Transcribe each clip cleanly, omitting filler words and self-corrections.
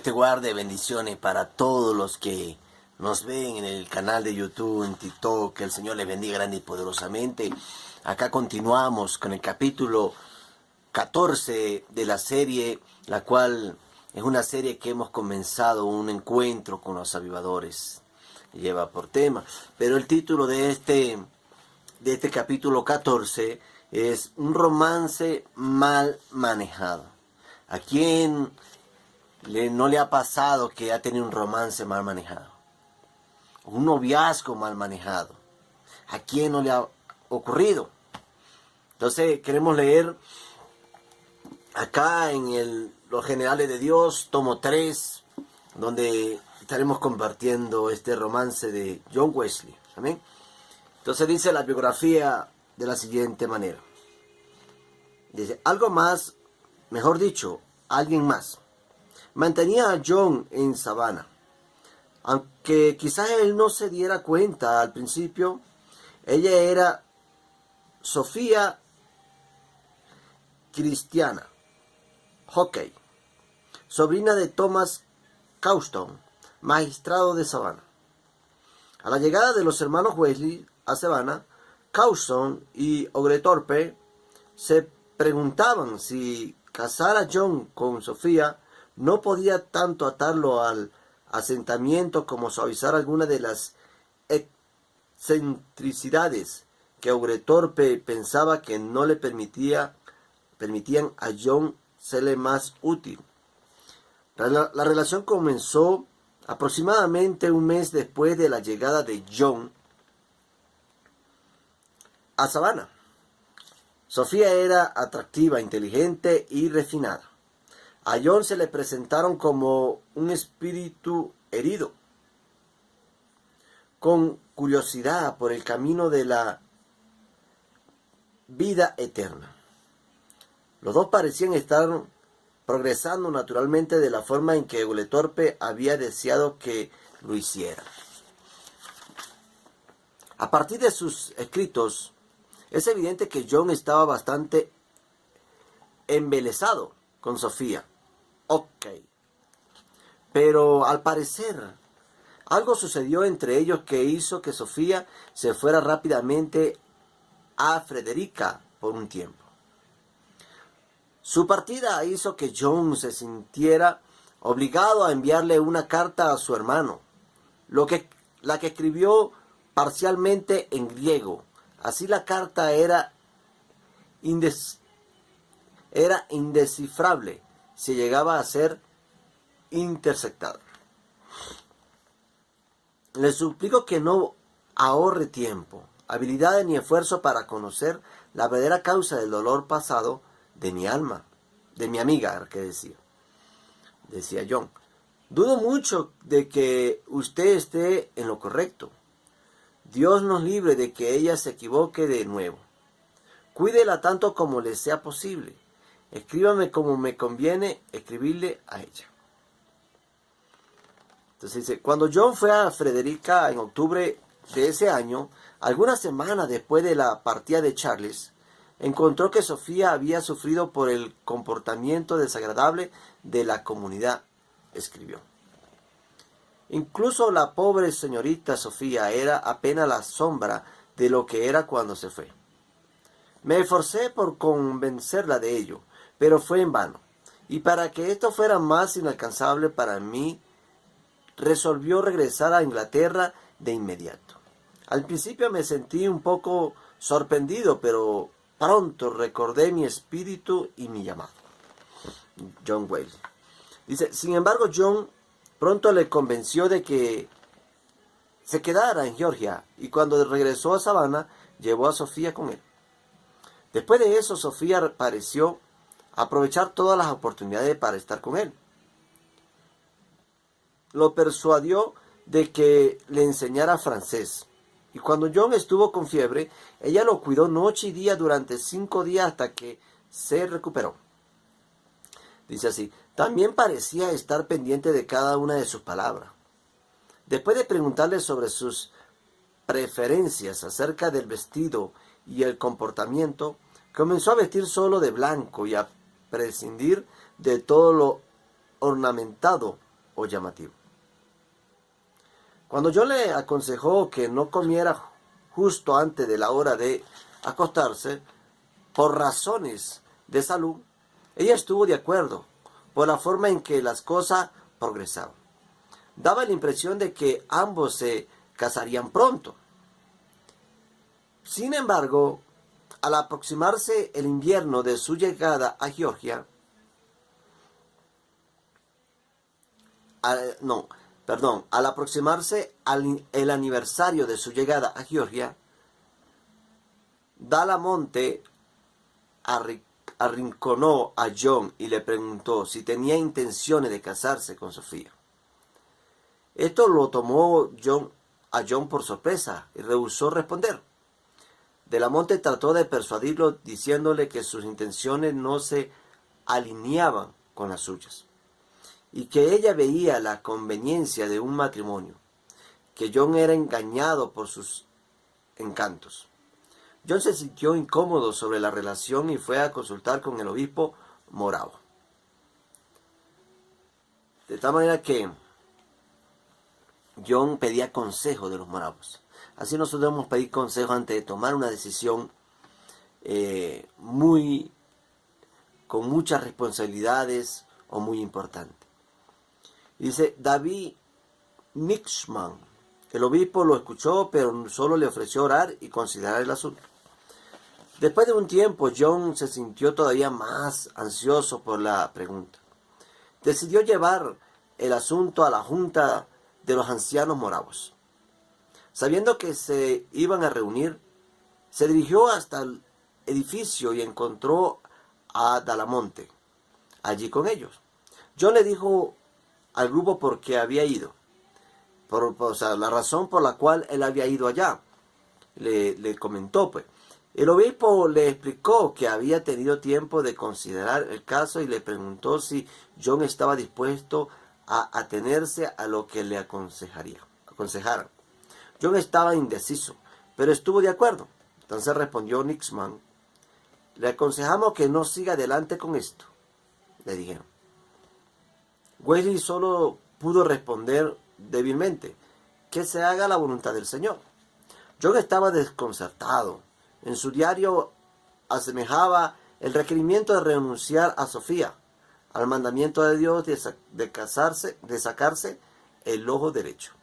Dios te guarde, bendiciones para todos los que nos ven en el canal de YouTube, en TikTok. Que el Señor les bendiga grande y poderosamente. Acá continuamos con el capítulo 14 de la serie, la cual es una serie que hemos comenzado, un encuentro con los avivadores. Lleva por tema, pero el título de este capítulo 14 es un romance mal manejado. ¿A quién no le ha pasado que ha tenido un romance mal manejado? Un noviazgo mal manejado. ¿A quién no le ha ocurrido? Entonces queremos leer acá en Los Generales de Dios, tomo 3, donde estaremos compartiendo este romance de John Wesley. ¿Amén? Entonces dice la biografía de la siguiente manera. Dice, algo más, mejor dicho, alguien más mantenía a John en Savannah. Aunque quizás él no se diera cuenta al principio, ella era Sofía Cristiana Hockey, sobrina de Thomas Causton, magistrado de Savannah. A la llegada de los hermanos Wesley a Savannah, Causton y Oglethorpe se preguntaban si casar a John con Sofía no podía tanto atarlo al asentamiento como suavizar alguna de las excentricidades que Oglethorpe pensaba que no le permitían a John serle más útil. La relación comenzó aproximadamente un mes después de la llegada de John a Savannah. Sofía era atractiva, inteligente y refinada. A John se le presentaron como un espíritu herido, con curiosidad por el camino de la vida eterna. Los dos parecían estar progresando naturalmente de la forma en que Oglethorpe había deseado que lo hiciera. A partir de sus escritos, es evidente que John estaba bastante embelesado con Sofía. Pero al parecer, algo sucedió entre ellos que hizo que Sofía se fuera rápidamente a Frederica por un tiempo. Su partida hizo que John se sintiera obligado a enviarle una carta a su hermano, la que escribió parcialmente en griego. Así la carta era indescifrable si llegaba a ser interceptada. Le suplico que no ahorre tiempo, habilidades ni esfuerzo para conocer la verdadera causa del dolor pasado de mi alma, de mi amiga, que decía John. Dudo mucho de que usted esté en lo correcto. Dios nos libre de que ella se equivoque de nuevo. Cuídela tanto como le sea posible. Escríbame como me conviene escribirle a ella. Entonces dice, cuando John fue a Frederica en octubre de ese año, algunas semanas después de la partida de Charles, encontró que Sofía había sufrido por el comportamiento desagradable de la comunidad, escribió. Incluso la pobre señorita Sofía era apenas la sombra de lo que era cuando se fue. Me esforcé por convencerla de ello, pero fue en vano. Y para que esto fuera más inalcanzable para mí, resolvió regresar a Inglaterra de inmediato. Al principio me sentí un poco sorprendido, pero pronto recordé mi espíritu y mi llamado. John Wesley. Dice, sin embargo, John pronto le convenció de que se quedara en Georgia y cuando regresó a Savannah, llevó a Sofía con él. Después de eso, Sofía pareció aprovechar todas las oportunidades para estar con él. Lo persuadió de que le enseñara francés. Y cuando John estuvo con fiebre, ella lo cuidó noche y día durante 5 días hasta que se recuperó. Dice así, también parecía estar pendiente de cada una de sus palabras. Después de preguntarle sobre sus preferencias acerca del vestido y el comportamiento, comenzó a vestir solo de blanco y a prescindir de todo lo ornamentado o llamativo. Cuando John le aconsejó que no comiera justo antes de la hora de acostarse, por razones de salud, ella estuvo de acuerdo por la forma en que las cosas progresaban. Daba la impresión de que ambos se casarían pronto. Sin embargo, al aproximarse el invierno de su llegada a Georgia, al aproximarse el aniversario de su llegada a Georgia, Dalamonte arrinconó a John y le preguntó si tenía intenciones de casarse con Sofía. Esto lo tomó a John por sorpresa y rehusó responder. Delamonte trató de persuadirlo diciéndole que sus intenciones no se alineaban con las suyas y que ella veía la conveniencia de un matrimonio, que John era engañado por sus encantos. John se sintió incómodo sobre la relación y fue a consultar con el obispo moravo. De tal manera que John pedía consejo de los moravos. Así nosotros debemos pedir consejo antes de tomar una decisión con muchas responsabilidades o muy importante. Dice David Nixman. El obispo lo escuchó, pero solo le ofreció orar y considerar el asunto. Después de un tiempo, John se sintió todavía más ansioso por la pregunta. Decidió llevar el asunto a la junta de los ancianos moravos. Sabiendo que se iban a reunir, se dirigió hasta el edificio y encontró a Dalamonte allí con ellos. John le dijo al grupo por qué había ido, la razón por la cual él había ido allá. Le comentó, pues. El obispo le explicó que había tenido tiempo de considerar el caso y le preguntó si John estaba dispuesto a atenerse a lo que le aconsejaran. John estaba indeciso, pero estuvo de acuerdo. Entonces respondió Nixman: le aconsejamos que no siga adelante con esto, le dijeron. Wesley solo pudo responder débilmente: que se haga la voluntad del Señor. John estaba desconcertado. En su diario asemejaba el requerimiento de renunciar a Sofía, al mandamiento de Dios de sacarse el ojo derecho.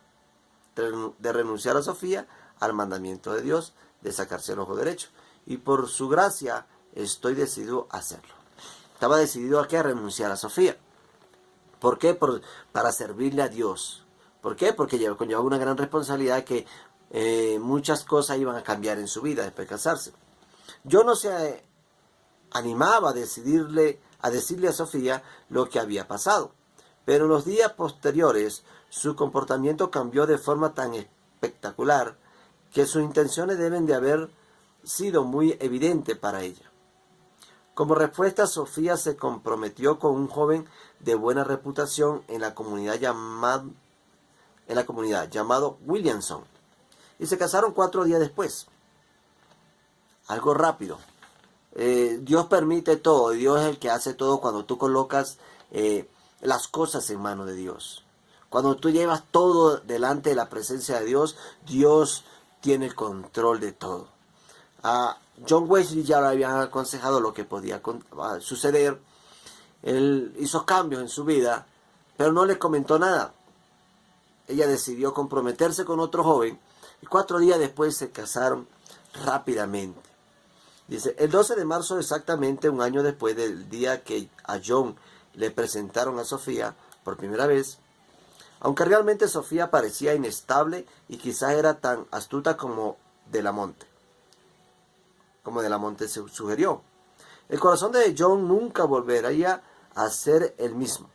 De renunciar a Sofía al mandamiento de Dios de sacarse el ojo derecho. Y por su gracia estoy decidido a hacerlo. Estaba decidido a renunciar a Sofía. ¿Por qué? Para servirle a Dios. ¿Por qué? Porque conllevaba una gran responsabilidad que muchas cosas iban a cambiar en su vida después de casarse. Yo no se animaba a decirle a Sofía lo que había pasado. Pero en los días posteriores su comportamiento cambió de forma tan espectacular que sus intenciones deben de haber sido muy evidentes para ella. Como respuesta, Sofía se comprometió con un joven de buena reputación en la comunidad llamado Williamson, y se casaron 4 días después. Algo rápido. Dios permite todo, y Dios es el que hace todo cuando tú colocas las cosas en manos de Dios. Cuando tú llevas todo delante de la presencia de Dios, Dios tiene el control de todo. John Wesley ya le habían aconsejado lo que podía suceder. Él hizo cambios en su vida, pero no le comentó nada. Ella decidió comprometerse con otro joven y 4 días después se casaron rápidamente. Dice, el 12 de marzo, exactamente un año después del día que a John le presentaron a Sofía por primera vez, aunque realmente Sofía parecía inestable y quizás era tan astuta como Delamonte sugirió. El corazón de John nunca volvería a ser el mismo.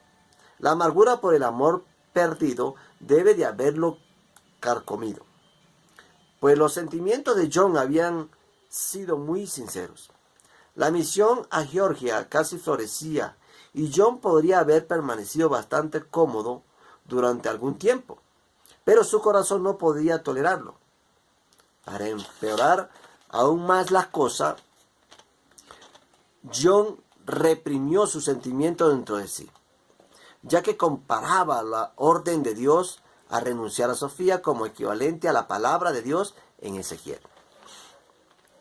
La amargura por el amor perdido debe de haberlo carcomido, pues los sentimientos de John habían sido muy sinceros. La misión a Georgia casi florecía y John podría haber permanecido bastante cómodo durante algún tiempo, pero su corazón no podía tolerarlo. Para empeorar aún más las cosas, John reprimió sus sentimientos dentro de sí. ya que comparaba la orden de Dios a renunciar a Sofía como equivalente a la palabra de Dios en Ezequiel.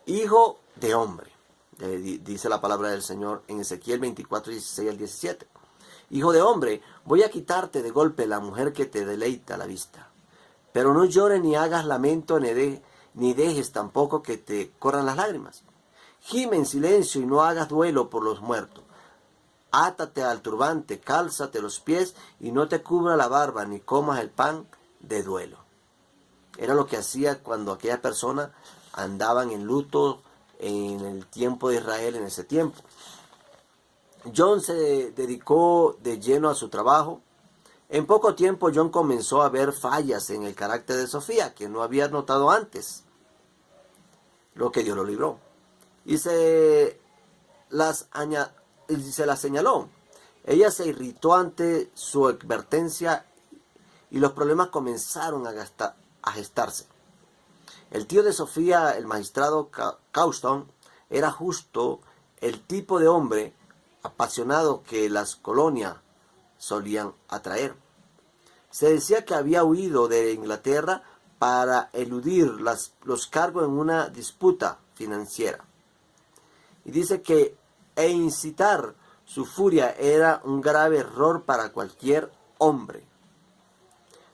Hijo de hombre, dice la palabra del Señor en Ezequiel 24, 16 al 17. Hijo de hombre, voy a quitarte de golpe la mujer que te deleita la vista. Pero no llores ni hagas lamento ni dejes tampoco que te corran las lágrimas. Gime en silencio y no hagas duelo por los muertos. Átate al turbante, cálzate los pies y no te cubra la barba ni comas el pan de duelo. Era lo que hacía cuando aquellas personas andaban en luto en el tiempo de Israel, en ese tiempo. John se dedicó de lleno a su trabajo. En poco tiempo John comenzó a ver fallas en el carácter de Sofía que no había notado antes, lo que Dios lo libró. Y se las señaló. Ella se irritó ante su advertencia y los problemas comenzaron a gestarse. El tío de Sofía, el magistrado Causton, era justo el tipo de hombre apasionado que las colonias solían atraer. Se decía que había huido de Inglaterra para eludir los cargos en una disputa financiera. Y dice que incitar su furia era un grave error para cualquier hombre.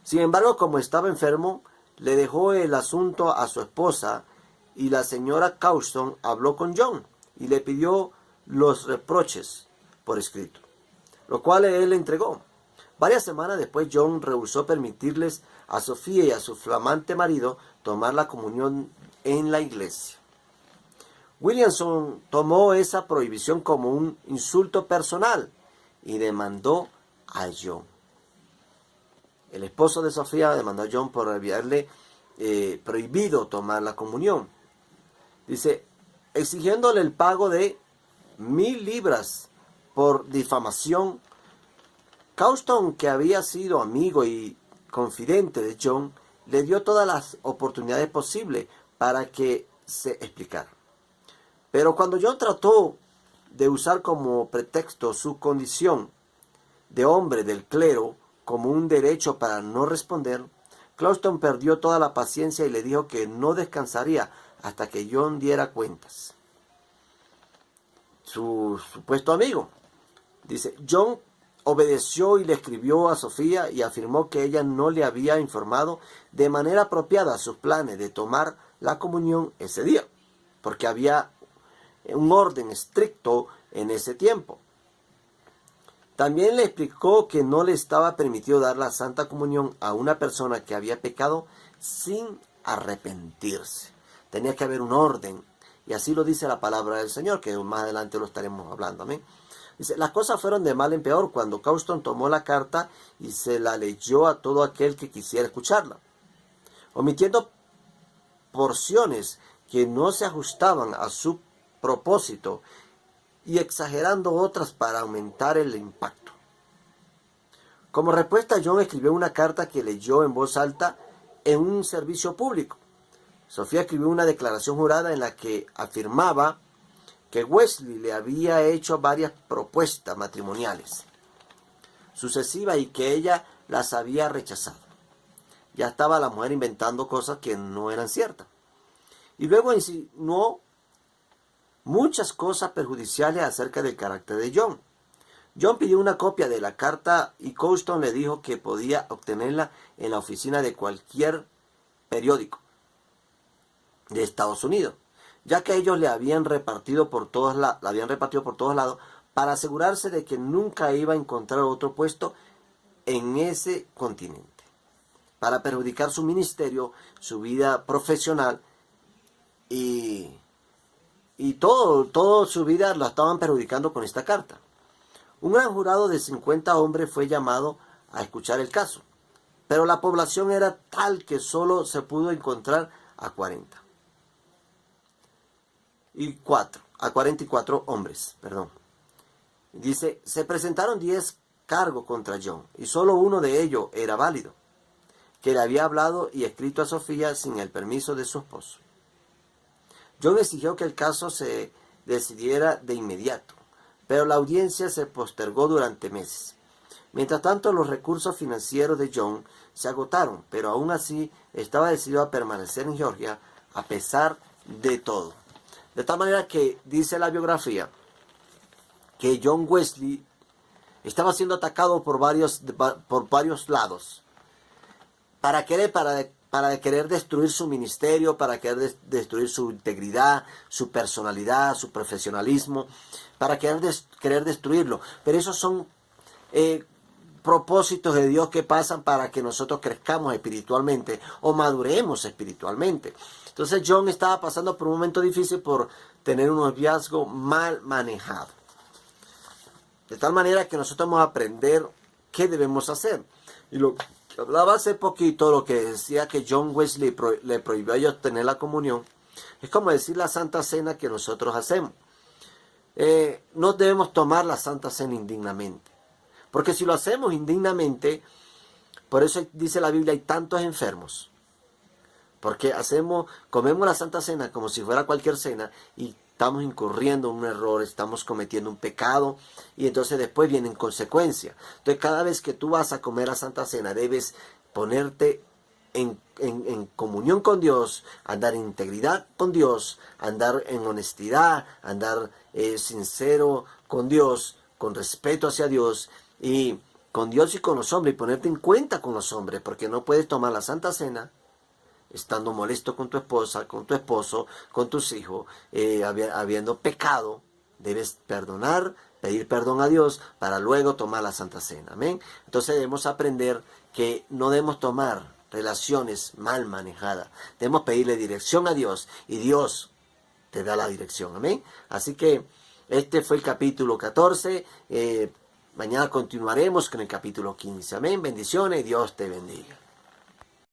Sin embargo, como estaba enfermo, le dejó el asunto a su esposa y la señora Causton habló con John y le pidió los reproches por escrito, lo cual él le entregó. Varias semanas después, John rehusó permitirles a Sofía y a su flamante marido tomar la comunión en la iglesia. Williamson tomó esa prohibición como un insulto personal y demandó a John. El esposo de Sofía demandó a John por haberle prohibido tomar la comunión. Dice, exigiéndole el pago de 1,000 libras por difamación. Causton, que había sido amigo y confidente de John, le dio todas las oportunidades posibles para que se explicara. Pero cuando John trató de usar como pretexto su condición de hombre del clero como un derecho para no responder, Causton perdió toda la paciencia y le dijo que no descansaría hasta que John diera cuentas. Su supuesto amigo. Dice, John obedeció y le escribió a Sofía y afirmó que ella no le había informado de manera apropiada sus planes de tomar la comunión ese día, porque había un orden estricto en ese tiempo. También le explicó que no le estaba permitido dar la Santa Comunión a una persona que había pecado sin arrepentirse. Tenía que haber un orden, y así lo dice la palabra del Señor, que más adelante lo estaremos hablando. Amén. Dice, las cosas fueron de mal en peor cuando Causton tomó la carta y se la leyó a todo aquel que quisiera escucharla, omitiendo porciones que no se ajustaban a su propósito y exagerando otras para aumentar el impacto. Como respuesta, John escribió una carta que leyó en voz alta en un servicio público. Sofía escribió una declaración jurada en la que afirmaba que Wesley le había hecho varias propuestas matrimoniales sucesivas y que ella las había rechazado. Ya estaba la mujer inventando cosas que no eran ciertas. Y luego insinuó muchas cosas perjudiciales acerca del carácter de John. John pidió una copia de la carta y Causton le dijo que podía obtenerla en la oficina de cualquier periódico de Estados Unidos, ya que ellos la habían repartido por todos lados para asegurarse de que nunca iba a encontrar otro puesto en ese continente, para perjudicar su ministerio, su vida profesional y todo su vida la estaban perjudicando con esta carta. Un gran jurado de 50 hombres fue llamado a escuchar el caso, pero la población era tal que solo se pudo encontrar a 44 hombres. Dice, se presentaron 10 cargos contra John y solo uno de ellos era válido, que le había hablado y escrito a Sofía sin el permiso de su esposo. John exigió que el caso se decidiera de inmediato, pero la audiencia se postergó durante meses. Mientras tanto, los recursos financieros de John se agotaron, pero aún así estaba decidido a permanecer en Georgia a pesar de todo. De tal manera que dice la biografía que John Wesley estaba siendo atacado por varios lados para querer destruir su ministerio, para querer destruir su integridad, su personalidad, su profesionalismo, para querer destruirlo. Pero esos son propósitos de Dios que pasan para que nosotros crezcamos espiritualmente o maduremos espiritualmente. Entonces John estaba pasando por un momento difícil por tener un noviazgo mal manejado. De tal manera que nosotros vamos a aprender qué debemos hacer. Y lo que hablaba hace poquito, lo que decía que John Wesley le prohibió a ellos tener la comunión, es como decir la Santa Cena que nosotros hacemos. No debemos tomar la Santa Cena indignamente. Porque si lo hacemos indignamente, por eso dice la Biblia, hay tantos enfermos. Porque comemos la Santa Cena como si fuera cualquier cena y estamos incurriendo en un error, estamos cometiendo un pecado y entonces después vienen consecuencias. Entonces cada vez que tú vas a comer la Santa Cena debes ponerte en comunión con Dios, andar en integridad con Dios, andar en honestidad, andar sincero con Dios, con respeto hacia Dios y con Dios y con los hombres y ponerte en cuenta con los hombres porque no puedes tomar la Santa Cena estando molesto con tu esposa, con tu esposo, con tus hijos, habiendo pecado. Debes perdonar, pedir perdón a Dios para luego tomar la Santa Cena. Amén. Entonces debemos aprender que no debemos tomar relaciones mal manejadas. Debemos pedirle dirección a Dios y Dios te da la dirección. Amén. Así que este fue el capítulo 14. Mañana continuaremos con el capítulo 15. Amén. Bendiciones y Dios te bendiga.